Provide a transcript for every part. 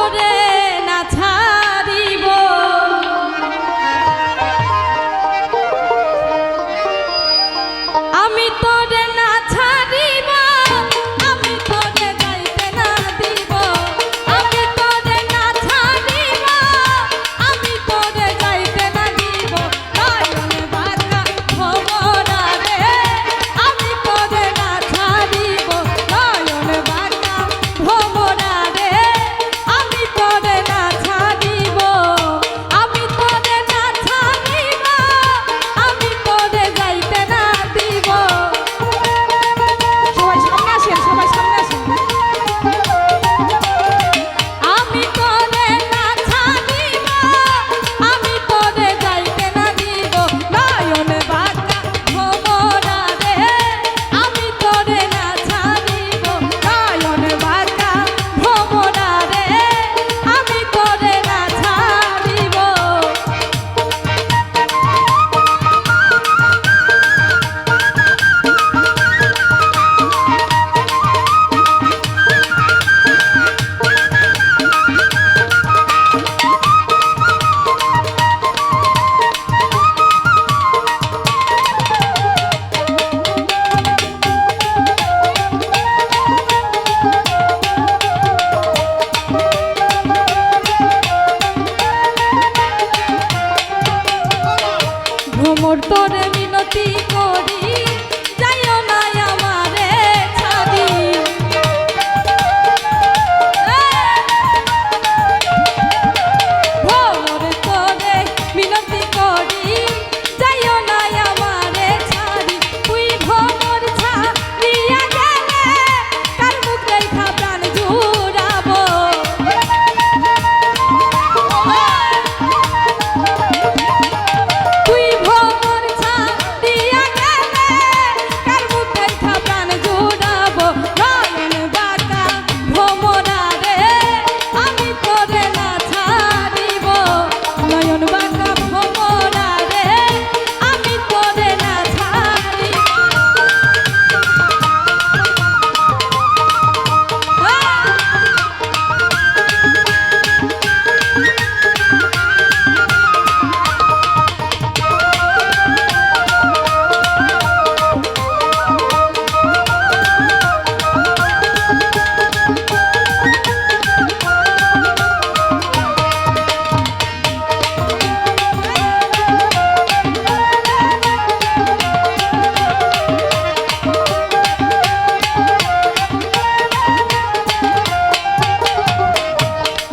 তোরে না ছাড়িব আমি তোরে না ছাড়িব আমি তোরে যাইতে না দিব আমি তোরে না ছাড়িব আমি তোরে যাইতে না দিব নয়ন বাঁকা ভোমরা রে আমি তোরে না ছাড়িব নয়ন বাঁকা ভোমরা রে আমি তোরে না ছাড়িব আমি তোরে না ছাড়িব আমি তোরে যাইতে না দিব সবাই সামনে আসেন আমি তোরে না ছাড়িব আমি তোরে যাইতে না দিব নয়ন বাঁকা ভোমরা রে আমি তোরে না ছাড়িব নয়ন বাঁকা ভোমরা রে আমি তোরে না ছাড়িব ভ্রমর তোরে মিনতি করি যাইও না আমারে ছাড়ি ভ্রমর তোরে মিনতি করি যাইও না আমারে ছাড়ি তুই ভ্রমর ছাড়িয়া গেলে কার মুখ দেখা প্রাণ জুড়াবো তুই ভ্রমর ছাড়িয়া গেলে কার মুখ দেখা প্রাণ জুড়াবো নয়ন বাঁকা ভোমরা রে আমি তোরে না ছাড়িব নয়ন বাঁকা ভোমরা রে আমি তোরে না ছাড়িব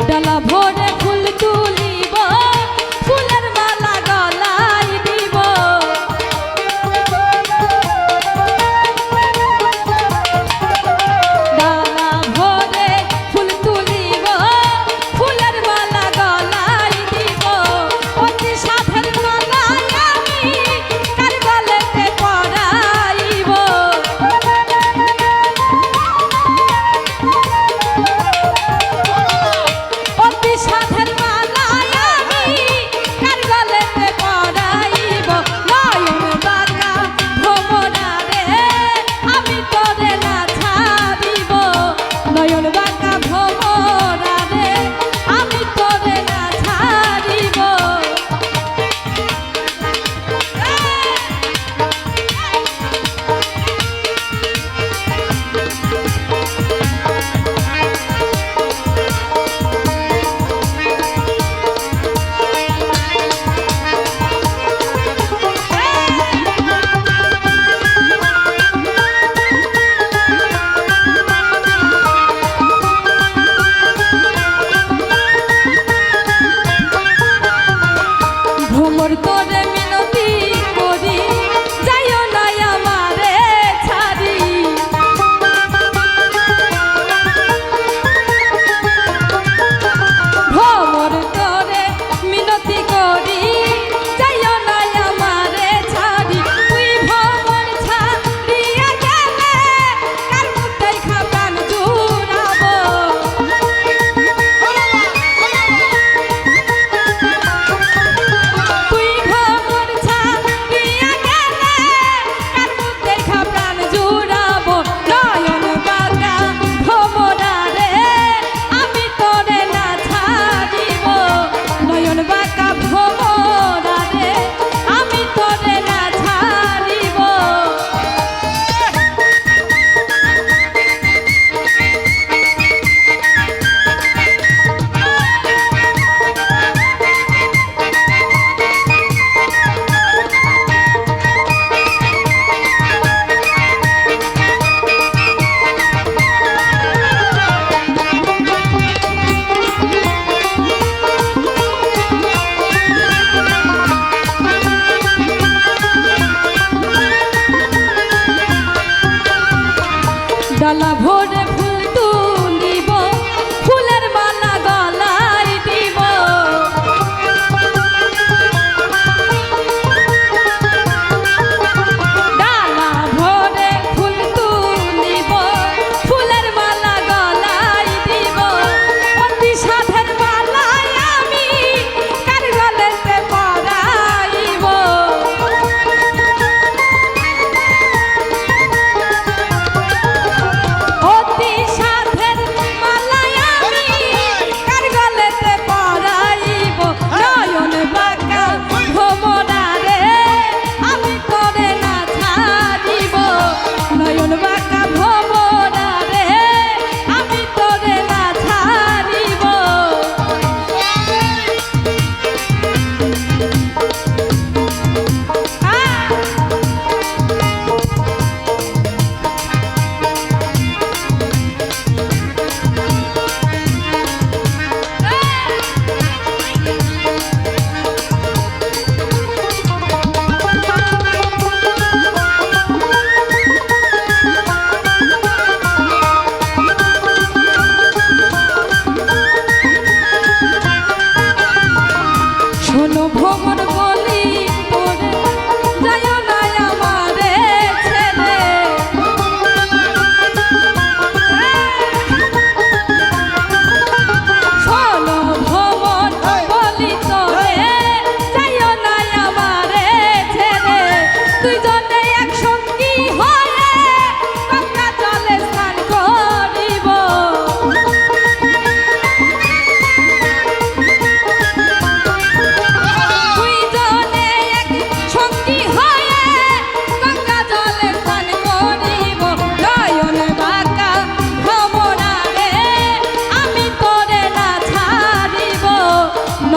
ডালা ভরে ফুল তুলিব ফুলের মালা গলায় দিব ডালা ভরে ফুল তুলিব ফুলের মালা গলায় দিব অতি সাধের মালায় আমি কার গলেতে পরাইব অতি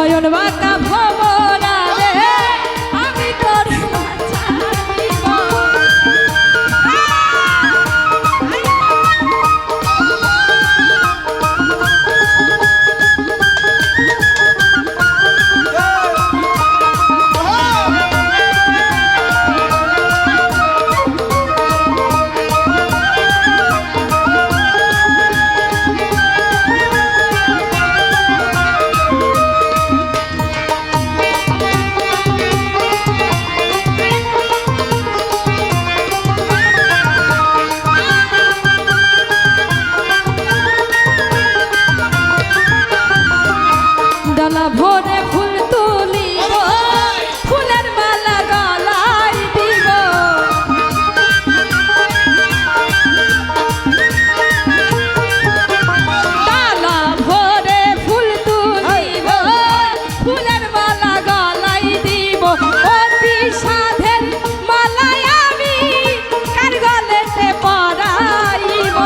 নয়ন বাঁকা ভমরা রে আমি তোরে না ছাড়িব। ডালা ভরে ফুল তুলিব ফুলের মালা গলায় দিব। ডালা ভরে ফুল তুলিব ফুলের মালা গলায় দিব। অতি সাধের মালায় আমি কার গলেতে পরাইব।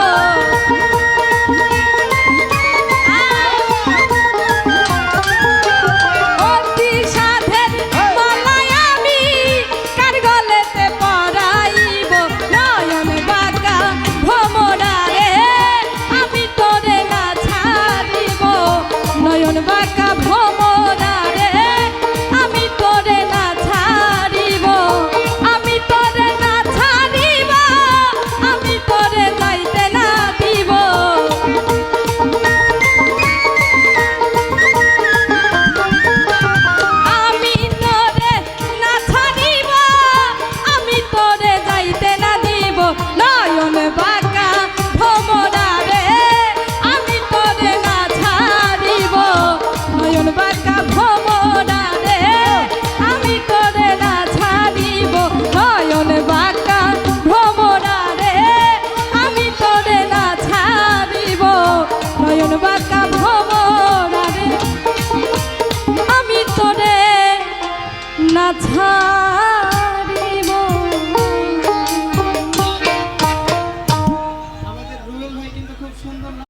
নয়ন বাঁকা ভমরা রে আমি তোরে না ছাড়িব। আমি তোরে না ছাড়িব আমি তোরে যাইতে না দিব। আমি তোরে না ছাড়িব আমি তোরে যাইতে না দিব। নয়ন বাঁকা ভমরা রে আমি তোরে না ছাড়িব। নয়ন বাঁকা ভমরা রে আমি তোরে না ছাড়িব। নয়ন বাঁকা ভমরা রে আমি তোরে না ছাড়িব। নয়ন বাঁকা ভমরা রে আমি তোরে না ছাড়িব।